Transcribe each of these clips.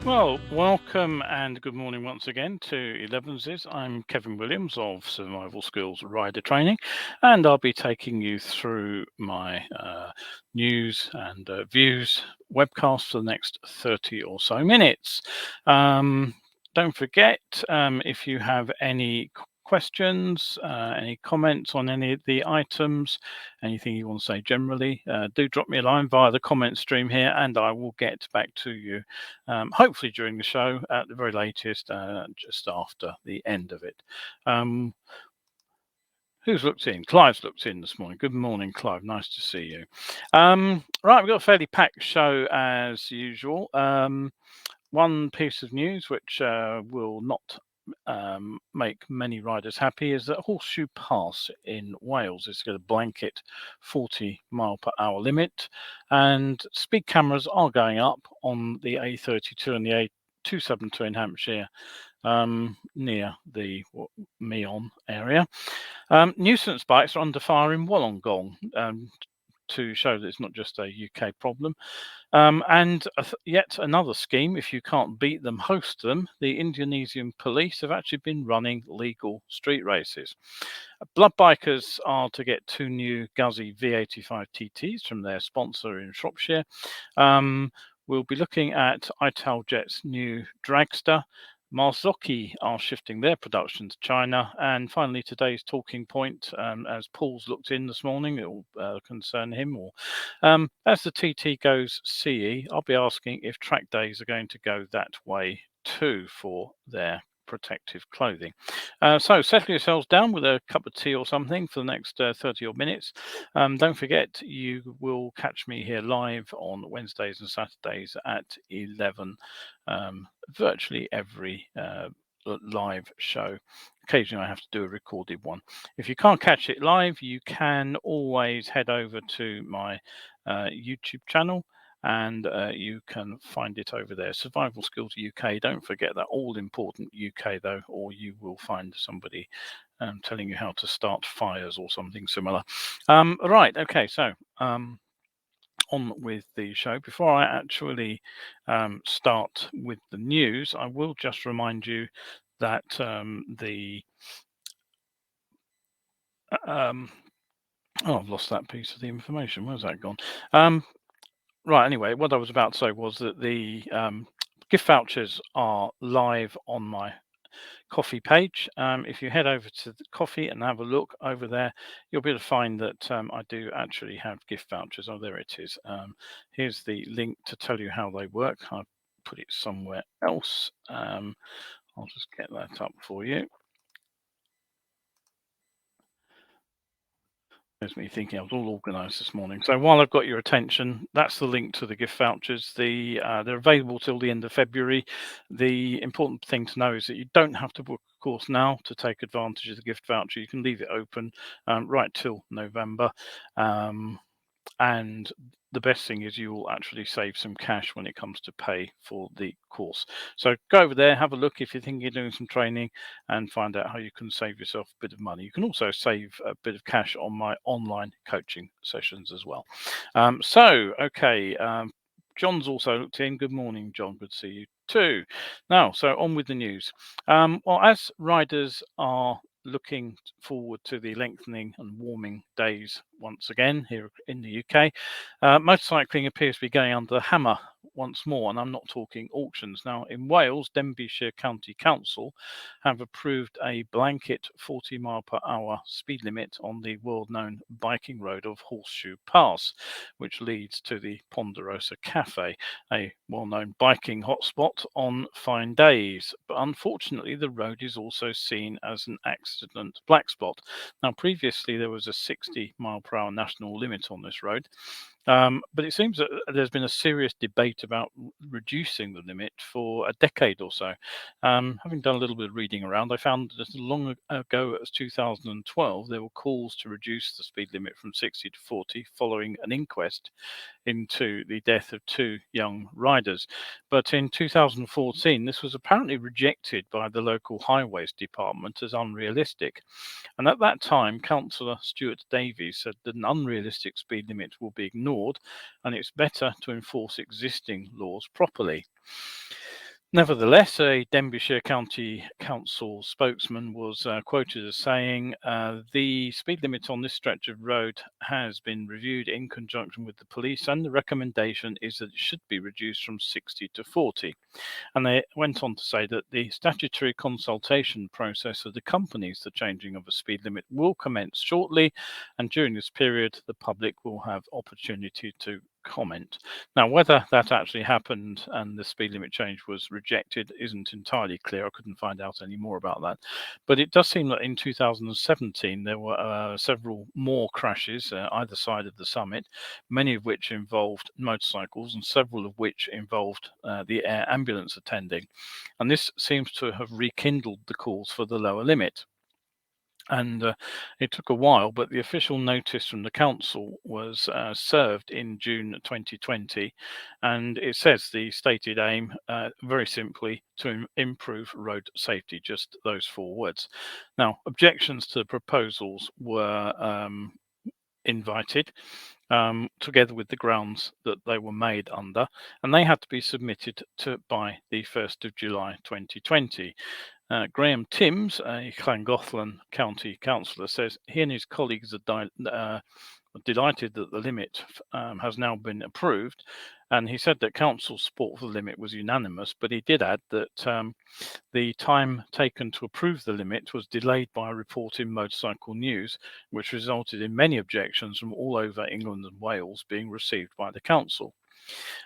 Well, welcome and good morning once again to Elevenses. I'm Kevin Williams of Survival Skills Rider Training, and I'll be taking you through my news and views webcast for the next 30 or so minutes. Don't forget, if you have any questions, any comments on any of the items, anything you want to say generally, do drop me a line via the comment stream here, and I will get back to you hopefully during the show, at the very latest, just after the end of it. Who's looked in? Clive's looked in this morning. Good morning, Clive. Nice to see you. Right, we've got a fairly packed show as usual. One piece of news which will not make many riders happy is that Horseshoe Pass in Wales is going to blanket 40-mile-per-hour limit, and speed cameras are going up on the A32 and the A272 in Hampshire, near the Meon area. Nuisance bikes are under fire in Wollongong, to show that it's not just a UK problem. And yet another scheme, if you can't beat them, host them. The Indonesian police have actually been running legal street races. Blood bikers are to get two new Guzzi V85 TTs from their sponsor in Shropshire. We'll be looking at Italjet's new Dragster. Marzocchi are shifting their production to China. And finally, today's talking point, as Paul's looked in this morning, it will concern him. Or as the TT goes CE, I'll be asking if track days are going to go that way too for their protective clothing. So settle yourselves down with a cup of tea or something for the next 30 odd minutes. Don't forget, you will catch me here live on Wednesdays and Saturdays at 11, virtually every live show. Occasionally I have to do a recorded one. If you can't catch it live, you can always head over to my YouTube channel, and you can find it over there. Survival Skills UK. Don't forget that all important UK though, or you will find somebody telling you how to start fires or something similar. Right, okay, so on with the show. Before I actually start with the news, I will just remind you that I've lost that piece of the information. Where's that gone? Right, anyway, what I was about to say was that the gift vouchers are live on my coffee page. If you head over to the coffee and have a look over there, you'll be able to find that I do actually have gift vouchers. Oh, there it is. Here's the link to tell you how they work. I've put it somewhere else. I'll just get that up for you. There's me thinking I was all organised this morning. So while I've got your attention, that's the link to the gift vouchers. They're available till the end of February. The important thing to know is that you don't have to book a course now to take advantage of the gift voucher. You can leave it open right till November. And the best thing is you will actually save some cash when it comes to pay for the course. So go over there, have a look if you think you're doing some training, and find out how you can save yourself a bit of money. You can also save a bit of cash on my online coaching sessions as well. Okay, John's also looked in. Good morning, John. Good to see you too. Now, so on with the news. Well, as riders are looking forward to the lengthening and warming days once again here in the UK, motorcycling appears to be going under the hammer once more, and I'm not talking auctions. Now, in Wales, Denbighshire County Council have approved a blanket 40-mile-per-hour speed limit on the world-known biking road of Horseshoe Pass, which leads to the Ponderosa Cafe, a well-known biking hotspot on fine days. But unfortunately, the road is also seen as an accident black spot. Now, previously, there was a 60-mile-per-hour national limit on this road. But it seems that there's been a serious debate about reducing the limit for a decade or so. Having done a little bit of reading around, I found that as long ago as 2012, there were calls to reduce the speed limit from 60 to 40 following an inquest into the death of two young riders. But in 2014, this was apparently rejected by the local highways department as unrealistic. And at that time, Councillor Stuart Davies said that an unrealistic speed limit will be ignored and it's better to enforce existing laws properly. Nevertheless, a Denbighshire County Council spokesman was quoted as saying, the speed limit on this stretch of road has been reviewed in conjunction with the police, and the recommendation is that it should be reduced from 60 to 40. And they went on to say that the statutory consultation process that accompanies the changing of a speed limit will commence shortly, and during this period, the public will have opportunity to comment. Now, whether that actually happened and the speed limit change was rejected isn't entirely clear. I couldn't find out any more about that. But it does seem that in 2017 there were several more crashes either side of the summit, many of which involved motorcycles and several of which involved the air ambulance attending. And this seems to have rekindled the calls for the lower limit. And it took a while, but the official notice from the council was served in June 2020, and it says the stated aim, very simply, to improve road safety, just those 4 words. Now, objections to the proposals were invited, together with the grounds that they were made under, and they had to be submitted by the 1st of July 2020. Graham Timms, a Llangollen County councillor, says he and his colleagues are delighted that the limit has now been approved, and he said that council support for the limit was unanimous, but he did add that the time taken to approve the limit was delayed by a report in Motorcycle News, which resulted in many objections from all over England and Wales being received by the council.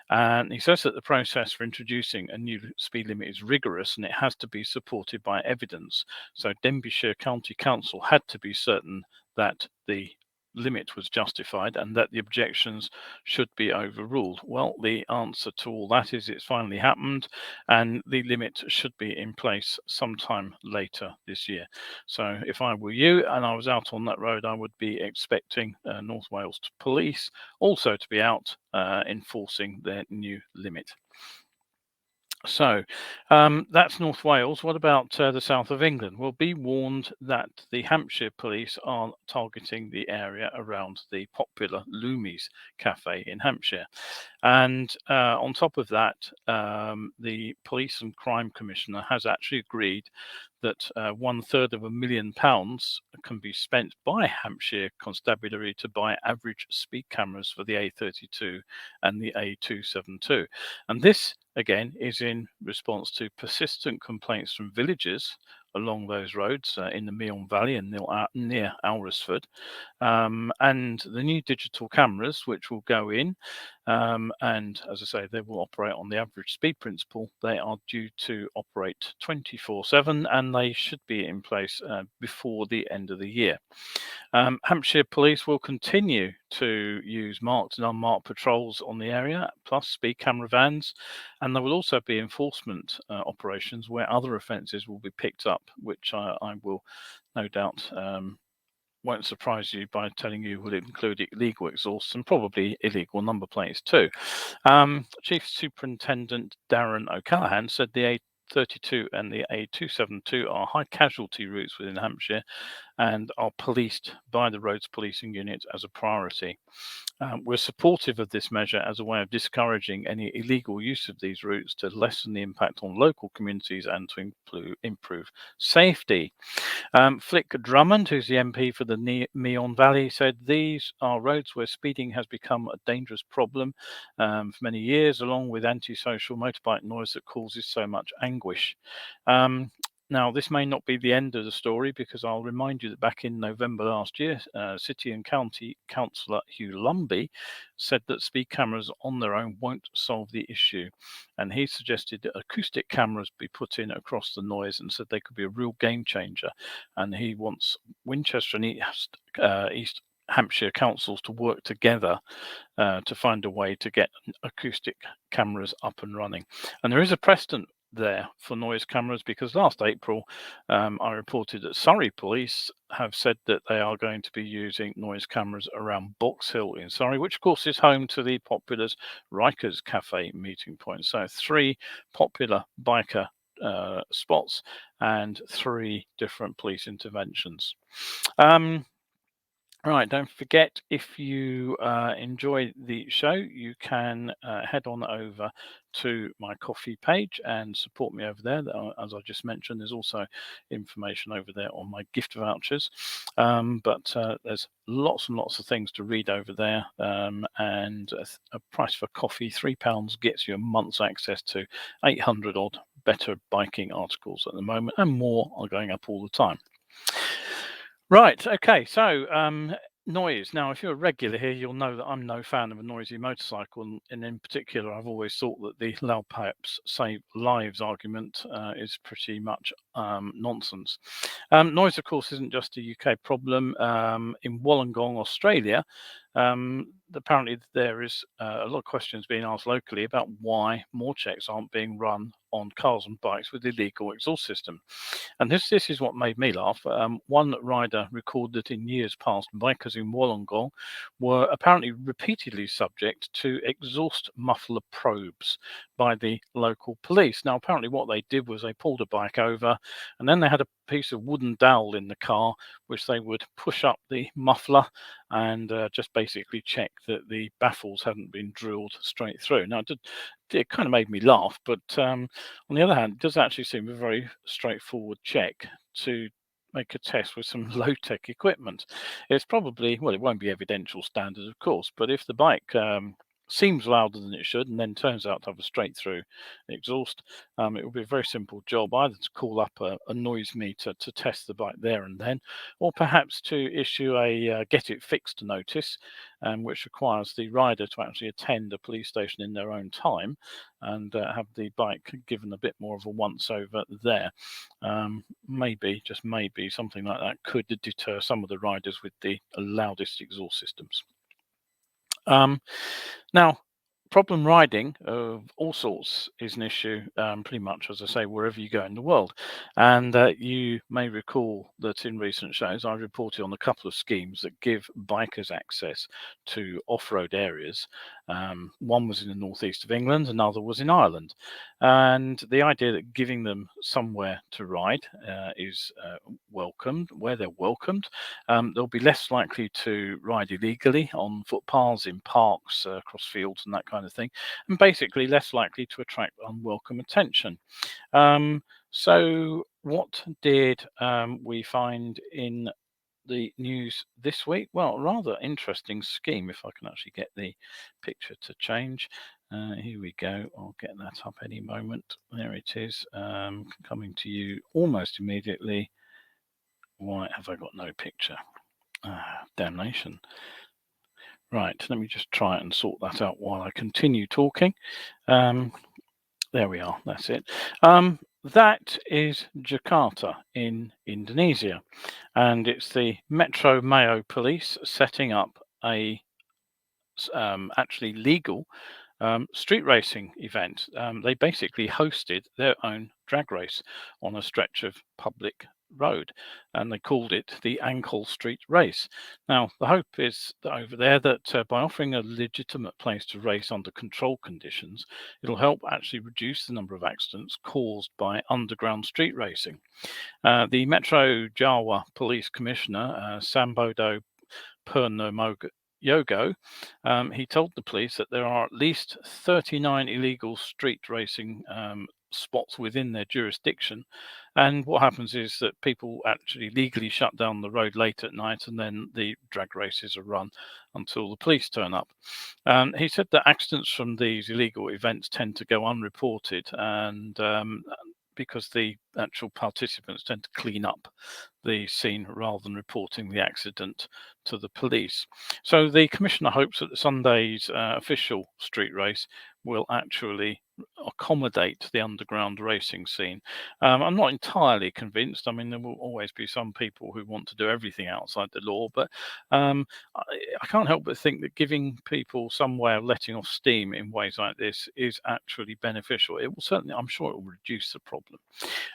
And he says that the process for introducing a new speed limit is rigorous and it has to be supported by evidence. So Denbighshire County Council had to be certain that the limit was justified and that the objections should be overruled. Well, the answer to all that is it's finally happened, and the limit should be in place sometime later this year. So if I were you and I was out on that road, I would be expecting North Wales Police also to be out enforcing their new limit. So that's North Wales. What about the south of England? Well, be warned that the Hampshire police are targeting the area around the popular Loomies Cafe in Hampshire. And on top of that, the Police and Crime Commissioner has actually agreed that £250,000 can be spent by Hampshire Constabulary to buy average speed cameras for the A32 and the A272. And this, again, is in response to persistent complaints from villagers along those roads in the Meon Valley and near Alresford. And the new digital cameras, which will go in, and as I say, they will operate on the average speed principle. They are due to operate 24/7, and they should be in place before the end of the year. Hampshire Police will continue to use marked and unmarked patrols on the area, plus speed camera vans, and there will also be enforcement operations where other offences will be picked up, which I will no doubt won't surprise you by telling you will include illegal exhausts and probably illegal number plates too. Chief Superintendent Darren O'Callaghan said the A32 and the A272 are high casualty routes within Hampshire and are policed by the Roads Policing Unit as a priority. We're supportive of this measure as a way of discouraging any illegal use of these routes to lessen the impact on local communities and to improve safety. Flick Drummond, who's the MP for the Meon Valley, said these are roads where speeding has become a dangerous problem for many years, along with antisocial motorbike noise that causes so much anguish. Now, this may not be the end of the story, because I'll remind you that back in November last year, City and County Councillor Hugh Lumby said that speed cameras on their own won't solve the issue. And he suggested that acoustic cameras be put in across the noise and said they could be a real game changer. And he wants Winchester and East Hampshire councils to work together to find a way to get acoustic cameras up and running. And there is a precedent there for noise cameras, because last April I reported that Surrey Police have said that they are going to be using noise cameras around Box Hill in Surrey, which of course is home to the popular Rikers Cafe meeting point. So 3 popular biker spots and 3 different police interventions. Right, don't forget, if you enjoy the show, you can head on over to my coffee page and support me over there. As I just mentioned, there's also information over there on my gift vouchers. But there's lots and lots of things to read over there. And a price for coffee, £3, gets you a month's access to 800 odd better biking articles at the moment, and more are going up all the time. Right, okay, so noise. Now, if you're a regular here, you'll know that I'm no fan of a noisy motorcycle, and in particular, I've always thought that the loud pipes save lives argument is pretty much nonsense. Noise, of course, isn't just a UK problem. In Wollongong, Australia, apparently there is a lot of questions being asked locally about why more checks aren't being run on cars and bikes with illegal exhaust system. And this is what made me laugh. One rider recorded that in years past, bikers in Wollongong were apparently repeatedly subject to exhaust muffler probes by the local police. Now, apparently what they did was they pulled a bike over, and then they had a piece of wooden dowel in the car, which they would push up the muffler and just basically check that the baffles hadn't been drilled straight through. Now, it kind of made me laugh, but on the other hand, it does actually seem a very straightforward check to make a test with some low-tech equipment. It's probably, well, it won't be evidential standard, of course, but if the bike seems louder than it should and then turns out to have a straight-through exhaust, it will be a very simple job either to call up a noise meter to test the bike there and then, or perhaps to issue a get it fixed notice, which requires the rider to actually attend a police station in their own time and have the bike given a bit more of a once over there. Maybe, just maybe, something like that could deter some of the riders with the loudest exhaust systems. Now, problem riding of all sorts is an issue, pretty much, as I say, wherever you go in the world. And you may recall that in recent shows, I reported on a couple of schemes that give bikers access to off-road areas. One was in the northeast of England, another was in Ireland. And the idea that giving them somewhere to ride is welcomed, where they're welcomed, they'll be less likely to ride illegally on footpaths, in parks, across fields and that kind of thing, and basically less likely to attract unwelcome attention. So what did we find in the news this week? Well, rather interesting scheme, if I can actually get the picture to change. Here we go. I'll get that up any moment. There it is, coming to you almost immediately. Why have I got no picture? Damnation. Right, let me just try and sort that out while I continue talking. There we are, that's it. That is Jakarta in Indonesia, and it's the Metro Mayo Police setting up a actually legal street racing event. They basically hosted their own drag race on a stretch of public road, and they called it the Ankle Street Race. Now, the hope is that over there that by offering a legitimate place to race under control conditions, it'll help actually reduce the number of accidents caused by underground street racing. The Metro Jawa Police Commissioner, Sambodo Purnomo Yogo, he told the police that there are at least 39 illegal street racing spots within their jurisdiction. And what happens is that people actually legally shut down the road late at night, and then the drag races are run until the police turn up. He said that accidents from these illegal events tend to go unreported, and because the actual participants tend to clean up the scene rather than reporting the accident to the police. So the commissioner hopes that Sunday's official street race will actually accommodate the underground racing scene. I'm not entirely convinced. I mean, there will always be some people who want to do everything outside the law, but I can't help but think that giving people some way of letting off steam in ways like this is actually beneficial. It will certainly, I'm sure it will reduce the problem.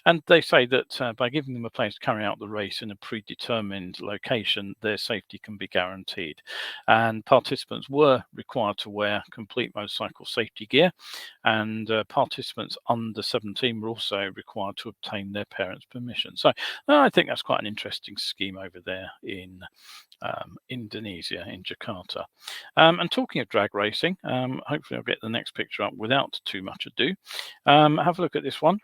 And they say that by giving them a place to carry out the race in a predetermined location, their safety can be guaranteed. And participants were required to wear complete motorcycle safety gear, and and participants under 17 were also required to obtain their parents' permission. So I think that's quite an interesting scheme over there in Indonesia, in Jakarta. And talking of drag racing, hopefully I'll get the next picture up without too much ado. Have a look at this one.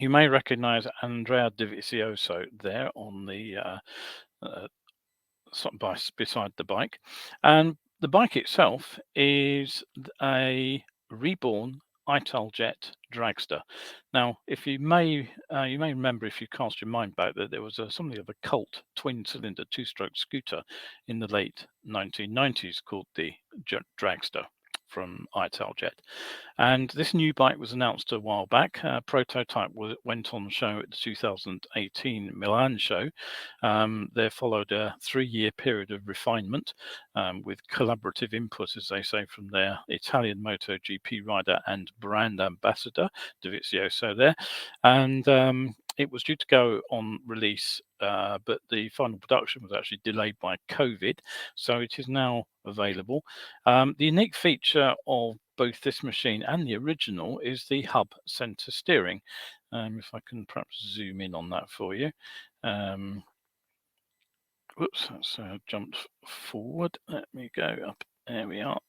You may recognize Andrea Dovizioso there on the beside the bike, and the bike itself is a reborn Italjet Dragster. Now, if you may remember, if you cast your mind back, that there was something of a cult twin-cylinder two-stroke scooter in the late 1990s called the Dragster from Italjet. And this new bike was announced a while back. Prototype went on show at the 2018 Milan show. There followed a 3-year period of refinement with collaborative input, as they say, from their Italian MotoGP rider and brand ambassador, Dovizioso there. And it was due to go on release, but the final production was actually delayed by COVID, so it is now available. The unique feature of both this machine and the original is the hub center steering. If I can perhaps zoom in on that for you. Whoops, that's jumped forward. Let me go up. There we are.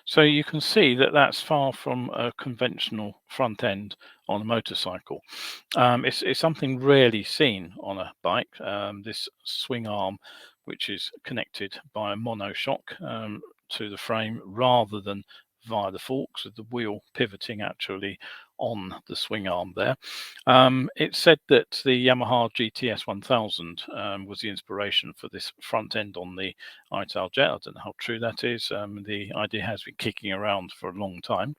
So you can see that that's far from a conventional front end on a motorcycle. It's something rarely seen on a bike. This swing arm, which is connected by a monoshock to the frame rather than via the forks, with the wheel pivoting actually on the swing arm there. It's said that the Yamaha GTS 1000 was the inspiration for this front end on the Italjet. I don't know how true that is. The idea has been kicking around for a long time.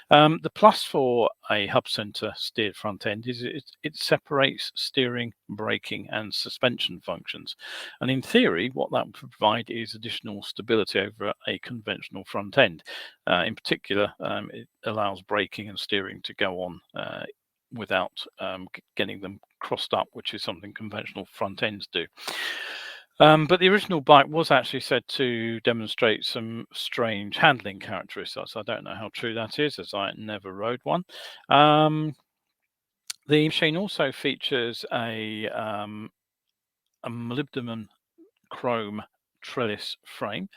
The plus for a hub center steered front end is it separates steering, braking, and suspension functions. And in theory, what that would provide is additional stability over a conventional front end. In particular, it allows braking and steering to go on without getting them crossed up, which is something conventional front ends do. But the original bike was actually said to demonstrate some strange handling characteristics. I don't know how true that is, as I never rode one. The machine also features a molybdenum chrome trellis frame,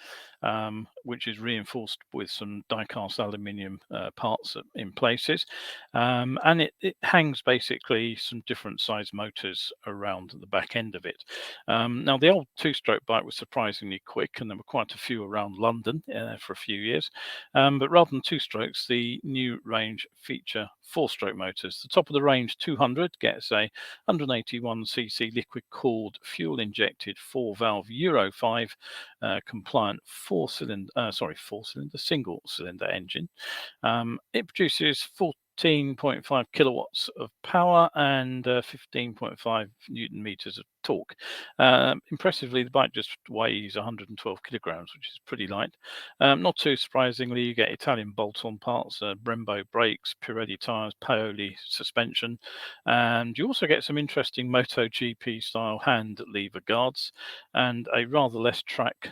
which is reinforced with some die-cast aluminium parts in places, and it hangs basically some different size motors around the back end of it. Now, the old two-stroke bike was surprisingly quick, and there were quite a few around London for a few years, but rather than two strokes, the new range feature four-stroke motors. The top of the range 200 gets a 181cc liquid-cooled, fuel-injected 4-valve Euro 5 compliant single-cylinder engine. It produces 14.5 kilowatts of power and 15.5 newton meters of torque. Impressively, the bike just weighs 112 kilograms, which is pretty light. Not too surprisingly, you get Italian bolt-on parts, Brembo brakes, Pirelli tires, Paoli suspension, and you also get some interesting MotoGP style hand lever guards and a rather less track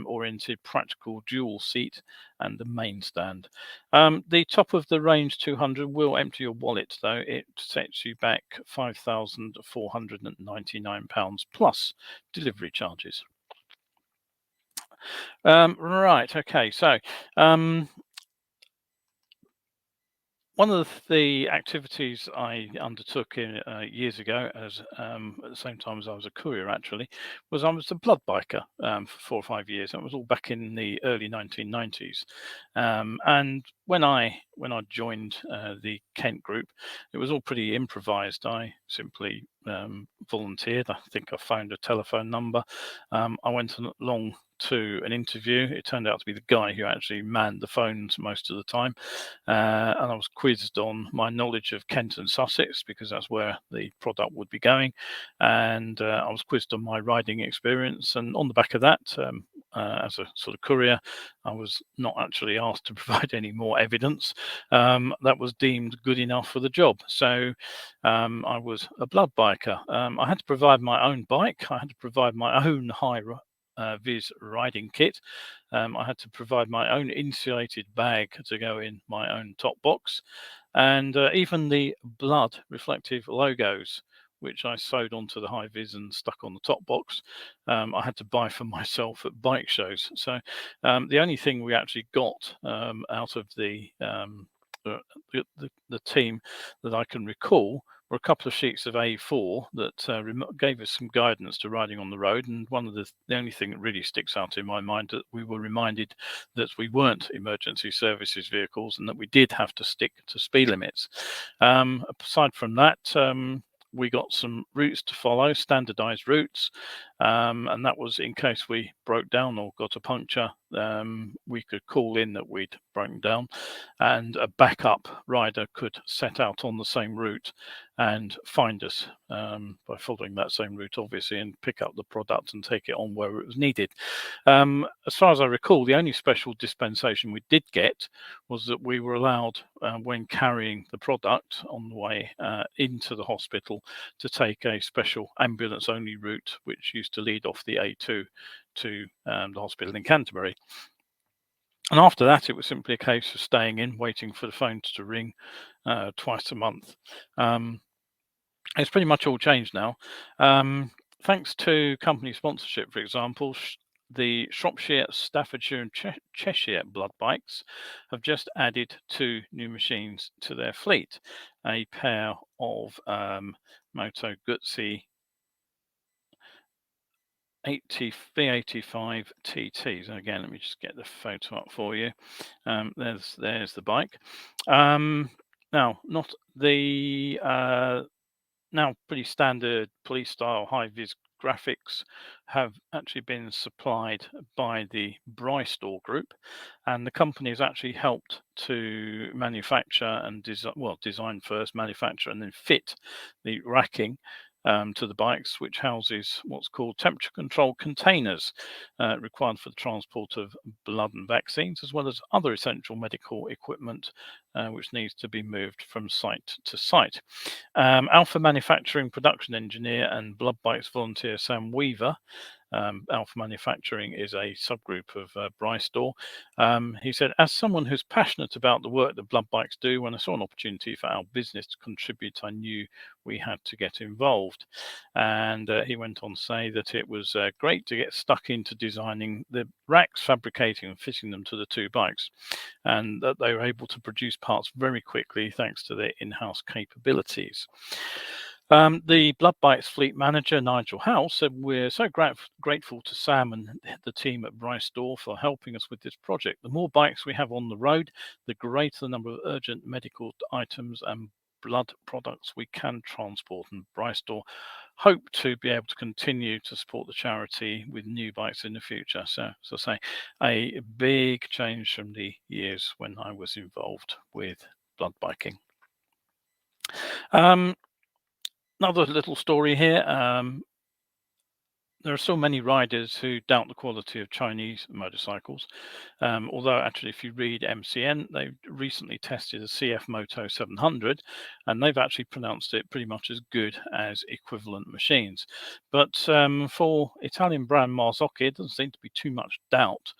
oriented practical dual seat and the main stand. The top of the range 200 will empty your wallet, though. It sets you back £5,499 plus delivery charges. Right, okay, so one of the activities I undertook years ago, at the same time as I was a courier, actually, was I was a blood biker for 4 or 5 years. That was all back in the early 1990s. And when I joined the Kent group, it was all pretty improvised. I simply volunteered. I think I found a telephone number. I went along to an interview. It turned out to be the guy who actually manned the phones most of the time, and I was quizzed on my knowledge of Kent and Sussex, because that's where the product would be going, and I was quizzed on my riding experience, and on the back of that, as a sort of courier, I was not actually asked to provide any more evidence. That was deemed good enough for the job. So I was a blood biker. I had to provide my own bike. I had to provide my own Viz riding kit. I had to provide my own insulated bag to go in my own top box, and even the blood reflective logos, which I sewed onto the high vis and stuck on the top box, I had to buy for myself at bike shows. So the only thing we actually got out of the team that I can recall were a couple of sheets of A4 that gave us some guidance to riding on the road. And the only thing that really sticks out in my mind, that we were reminded that we weren't emergency services vehicles and that we did have to stick to speed limits. Aside from that, we got some routes to follow, standardized routes, and that was in case we broke down or got a puncture, we could call in that we'd broken down, and a backup rider could set out on the same route and find us by following that same route, obviously, and pick up the product and take it on where it was needed. As far as I recall, the only special dispensation we did get was that we were allowed, when carrying the product on the way into the hospital, to take a special ambulance-only route, which used to lead off the A2 to the hospital in Canterbury. And after that, it was simply a case of staying in, waiting for the phones to ring twice a month. It's pretty much all changed now. Thanks to company sponsorship, for example, the Shropshire, Staffordshire and Cheshire blood bikes have just added 2 new machines to their fleet. A pair of Moto Guzzi V85 TTs. And again, let me just get the photo up for you. There's the bike. Now, not the now pretty standard police style high vis graphics have actually been supplied by the Bryce Door group, and the company has actually helped to manufacture and design first, manufacture, and then fit the racking to the bikes, which houses what's called temperature control containers required for the transport of blood and vaccines, as well as other essential medical equipment which needs to be moved from site to site. Alpha Manufacturing production engineer and blood bikes volunteer Sam Weaver. Alpha Manufacturing is a subgroup of Bryce Door. He said, as someone who's passionate about the work that blood bikes do, when I saw an opportunity for our business to contribute, I knew we had to get involved. And he went on to say that it was great to get stuck into designing the racks, fabricating and fitting them to the 2 bikes, and that they were able to produce parts very quickly thanks to their in-house capabilities. The Blood Bikes fleet manager, Nigel House, said, we're so grateful to Sam and the team at Bryce Door for helping us with this project. The more bikes we have on the road, the greater the number of urgent medical items and blood products we can transport. And Bryce Door hope to be able to continue to support the charity with new bikes in the future. So I say, a big change from the years when I was involved with blood biking. Another little story here. There are so many riders who doubt the quality of Chinese motorcycles, although actually if you read MCN, they've recently tested a CF Moto 700 and they've actually pronounced it pretty much as good as equivalent machines. But for Italian brand Marzocchi, it doesn't seem to be too much doubt,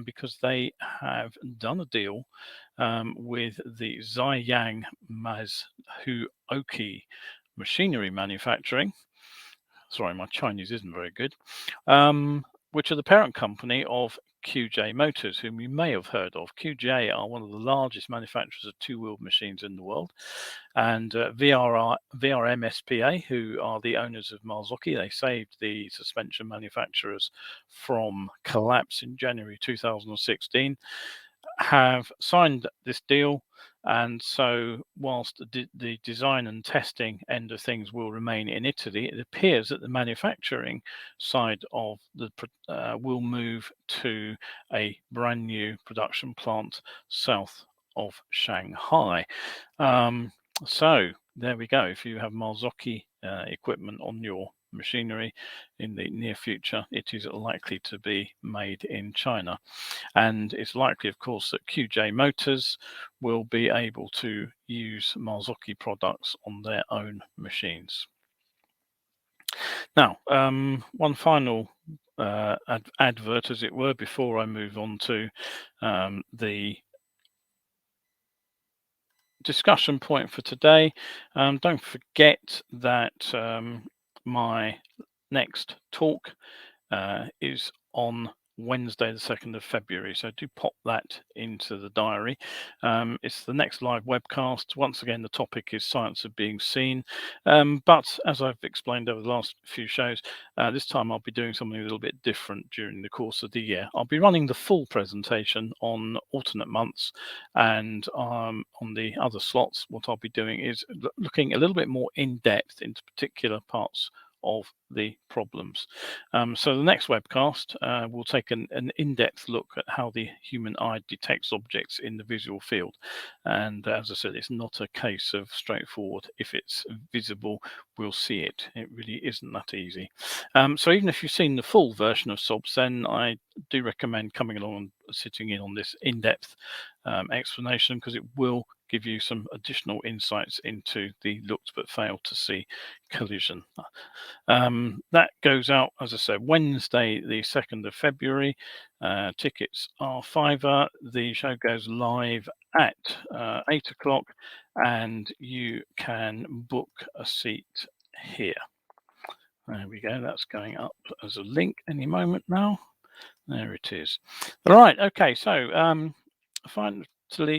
because they have done a deal with the Ziyang Mazuoki Machinery Manufacturing. Sorry, my Chinese isn't very good. Which are the parent company of QJ Motors, whom you may have heard of. QJ are one of the largest manufacturers of 2-wheeled machines in the world. And VRM SPA, who are the owners of Marzocchi, they saved the suspension manufacturers from collapse in January 2016, have signed this deal. And so whilst the design and testing end of things will remain in Italy, it appears that the manufacturing side of the will move to a brand new production plant south of Shanghai. So there we go. If you have Marzocchi equipment on your machinery in the near future, it is likely to be made in China. And it's likely, of course, that QJ Motors will be able to use Marzocchi products on their own machines. Now, one final advert, as it were, before I move on to the discussion point for today. Don't forget that my next talk is on Wednesday, the 2nd of February. So do pop that into the diary. It's the next live webcast. Once again, the topic is science of being seen. But as I've explained over the last few shows, this time I'll be doing something a little bit different during the course of the year. I'll be running the full presentation on alternate months, and on the other slots, what I'll be doing is looking a little bit more in depth into particular parts of the problems. So the next webcast will take an in-depth look at how the human eye detects objects in the visual field. And as I said, it's not a case of straightforward, if it's visible, we'll see it. It really isn't that easy. So even if you've seen the full version of SOBS, then I do recommend coming along and sitting in on this in-depth explanation, because it will give you some additional insights into the looked but failed to see collision. That goes out, as I said, Wednesday, the 2nd of February. Tickets are £5. The show goes live at 8 o'clock, and you can book a seat here. There we go. That's going up as a link any moment now. There it is. All right. Okay. So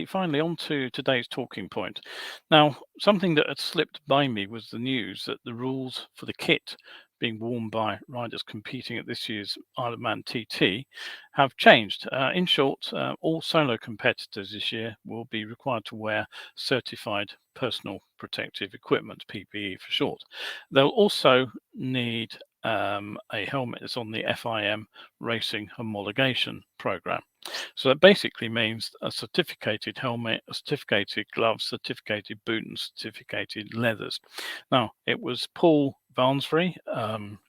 finally on to today's talking point. Now, something that had slipped by me was the news that the rules for the kit being worn by riders competing at this year's Isle of Man TT have changed. In short, all solo competitors this year will be required to wear certified personal protective equipment, PPE for short. They'll also need a helmet that's on the FIM Racing Homologation Program. So that basically means a certificated helmet, a certificated gloves, certificated boot, and certificated leathers. Now, it was Paul Barnsbury,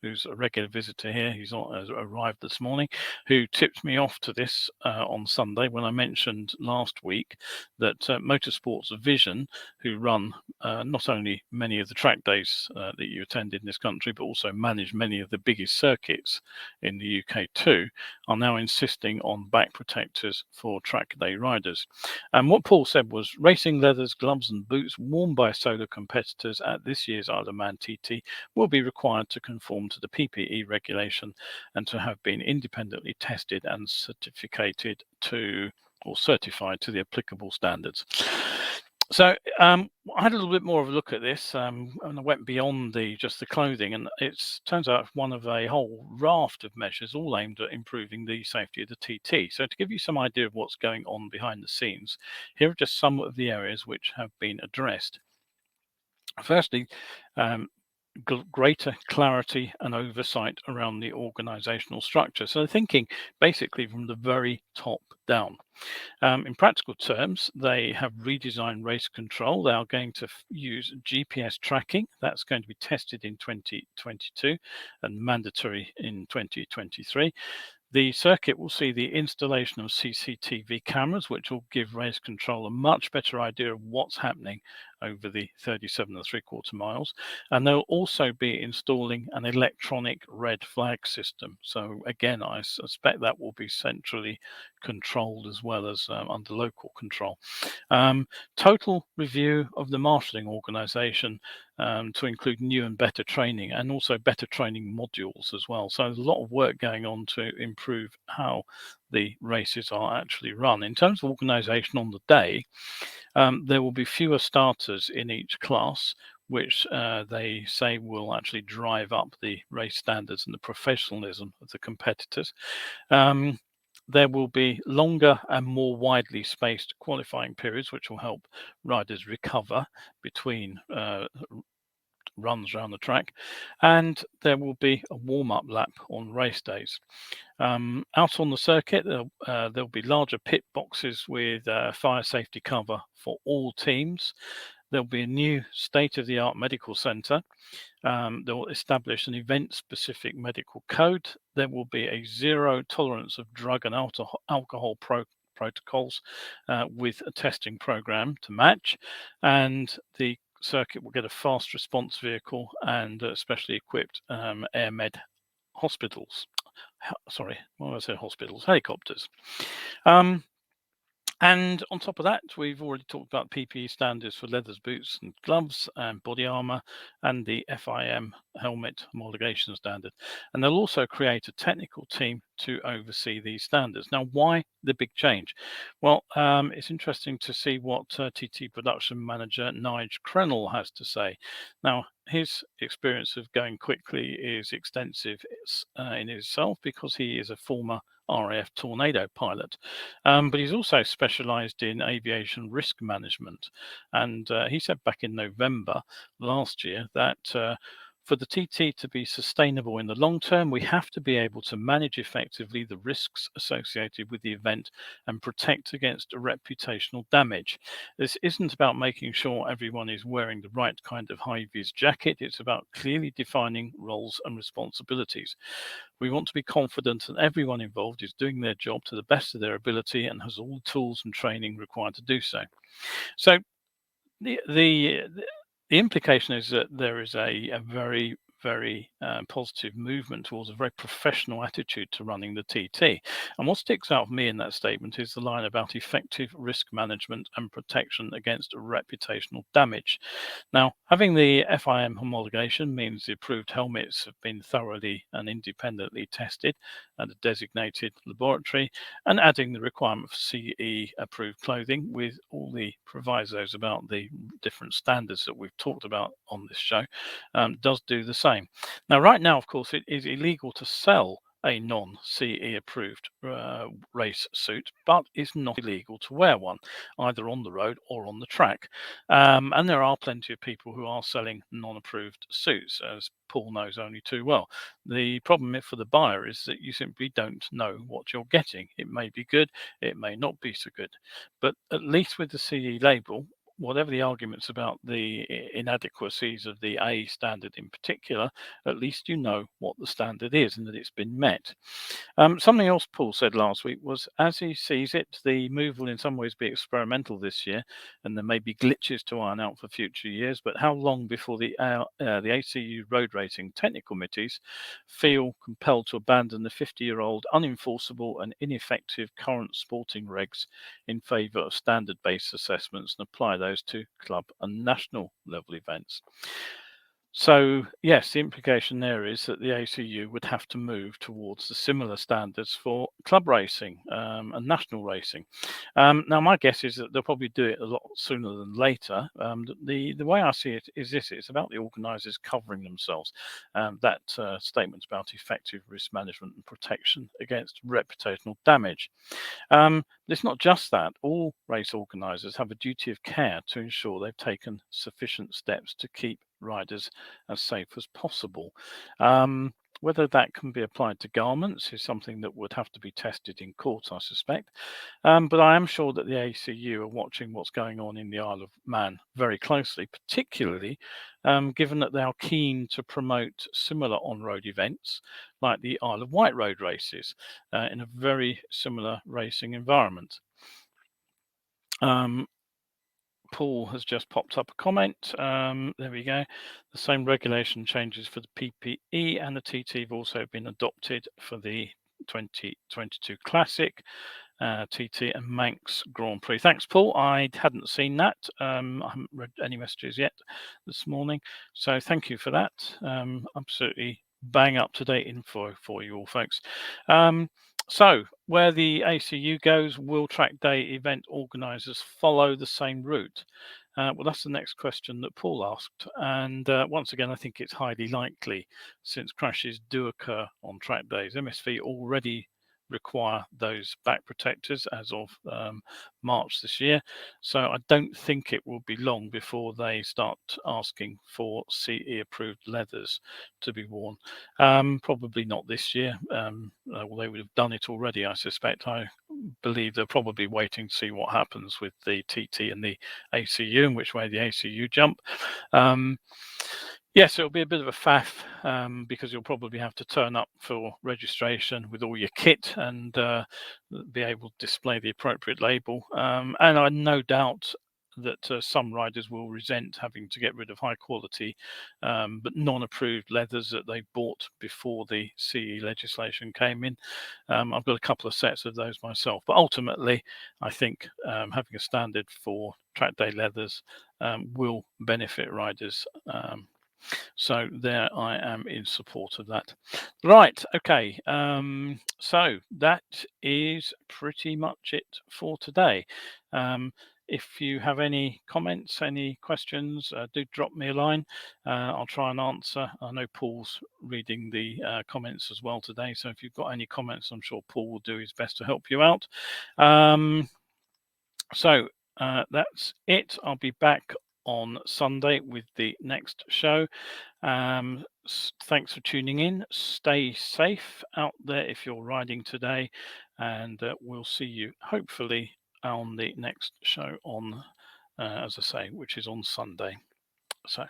who's a regular visitor here, he's not arrived this morning, who tipped me off to this on Sunday, when I mentioned last week that Motorsports Vision, who run not only many of the track days that you attend in this country, but also manage many of the biggest circuits in the UK too, are now insisting on back protectors for track day riders. And what Paul said was, racing leathers, gloves and boots worn by solo competitors at this year's Isle of Man TT will be required to conform to the PPE regulation and to have been independently tested and certificated to, or certified to, the applicable standards. So I had a little bit more of a look at this, and I went beyond just the clothing, and it turns out one of a whole raft of measures, all aimed at improving the safety of the TT. So to give you some idea of what's going on behind the scenes, here are just some of the areas which have been addressed. Firstly, greater clarity and oversight around the organizational structure. So thinking basically from the very top down. In practical terms, they have redesigned race control. They are going to use GPS tracking. That's going to be tested in 2022 and mandatory in 2023. The circuit will see the installation of CCTV cameras, which will give race control a much better idea of what's happening over the 37.75 miles. And they'll also be installing an electronic red flag system. So again, I suspect that will be centrally controlled as well as under local control. Total review of the marshalling organization to include new and better training, and also better training modules as well. So there's a lot of work going on to improve how the races are actually run. In terms of organisation on the day, there will be fewer starters in each class, which they say will actually drive up the race standards and the professionalism of the competitors. There will be longer and more widely spaced qualifying periods, which will help riders recover between runs around the track, and there will be a warm-up lap on race days. Out on the circuit, there'll be larger pit boxes with fire safety cover for all teams. There'll be a new state-of-the-art medical centre. They'll establish an event-specific medical code. There will be a zero tolerance of drug and alcohol protocols with a testing program to match, and the circuit will get a fast response vehicle and specially equipped air med hospitals. sorry, what I said, hospitals, helicopters. Um, And on top of that, we've already talked about PPE standards for leathers, boots, and gloves, and body armor, and the FIM helmet homologation standard. And they'll also create a technical team to oversee these standards. Now, why the big change? Well, it's interesting to see what TT production manager Nigel Krenell has to say. Now, his experience of going quickly is extensive in itself because he is a former RAF Tornado pilot. But he's also specialised in aviation risk management. And he said back in November last year that for the TT to be sustainable in the long term, we have to be able to manage effectively the risks associated with the event and protect against reputational damage. This isn't about making sure everyone is wearing the right kind of high-vis jacket. It's about clearly defining roles and responsibilities. We want to be confident that everyone involved is doing their job to the best of their ability and has all the tools and training required to do so. So the implication is that there is a very positive movement towards a very professional attitude to running the TT. And what sticks out for me in that statement is the line about effective risk management and protection against reputational damage. Now, having the FIM homologation means the approved helmets have been thoroughly and independently tested at a designated laboratory, and adding the requirement for CE approved clothing with all the provisos about the different standards that we've talked about on this show does do the same. Now, right now, of course, it is illegal to sell a non-CE approved race suit, but it's not illegal to wear one, either on the road or on the track. And there are plenty of people who are selling non-approved suits, as Paul knows only too well. The problem for the buyer is that you simply don't know what you're getting. It may be good, it may not be so good, but at least with the CE label, whatever the arguments about the inadequacies of the A standard in particular, at least you know what the standard is and that it's been met. Something else Paul said last week was, as he sees it, the move will in some ways be experimental this year, and there may be glitches to iron out for future years. But how long before the ACU road racing technical committees feel compelled to abandon the 50-year-old unenforceable and ineffective current sporting regs in favour of standard-based assessments and apply those to club and national level events? So, yes, the implication there is that the ACU would have to move towards the similar standards for club racing and national racing. Now, my guess is that they'll probably do it a lot sooner than later. The way I see it is this: it's about the organisers covering themselves. That statement about effective risk management and protection against reputational damage. It's not just that. All race organisers have a duty of care to ensure they've taken sufficient steps to keep riders as safe as possible. Whether that can be applied to garments is something that would have to be tested in court, I suspect. But I am sure that the ACU are watching what's going on in the Isle of Man very closely, particularly given that they are keen to promote similar on-road events like the Isle of Wight road races in a very similar racing environment. Paul has just popped up a comment. There we go. The same regulation changes for the PPE and the TT have also been adopted for the 2022 Classic, TT and Manx Grand Prix. Thanks, Paul. I hadn't seen that. I haven't read any messages yet this morning. So thank you for that. Absolutely bang up to date info for you all, folks. So, where the ACU goes, will track day event organisers follow the same route? Well, that's the next question that Paul asked. And once again, I think it's highly likely, since crashes do occur on track days. MSV already require those back protectors as of March this year. So I don't think it will be long before they start asking for CE approved leathers to be worn. Probably not this year. Well, they would have done it already, I suspect. I believe they're probably waiting to see what happens with the TT and the ACU and which way the ACU jump. Yes, it'll be a bit of a faff because you'll probably have to turn up for registration with all your kit and be able to display the appropriate label. And I no doubt that some riders will resent having to get rid of high quality but non-approved leathers that they bought before the CE legislation came in. I've got a couple of sets of those myself, but ultimately I think having a standard for track day leathers will benefit riders. So there I am in support of that. Right, okay, so that is pretty much it for today. If you have any comments, any questions, do drop me a line. I'll try and answer. I know Paul's reading the comments as well today, so if you've got any comments, I'm sure Paul will do his best to help you out. So that's it. I'll be back on Sunday with the next show. Thanks for tuning in. Stay safe out there if you're riding today, and we'll see you hopefully on the next show on, as I say, which is on Sunday. So.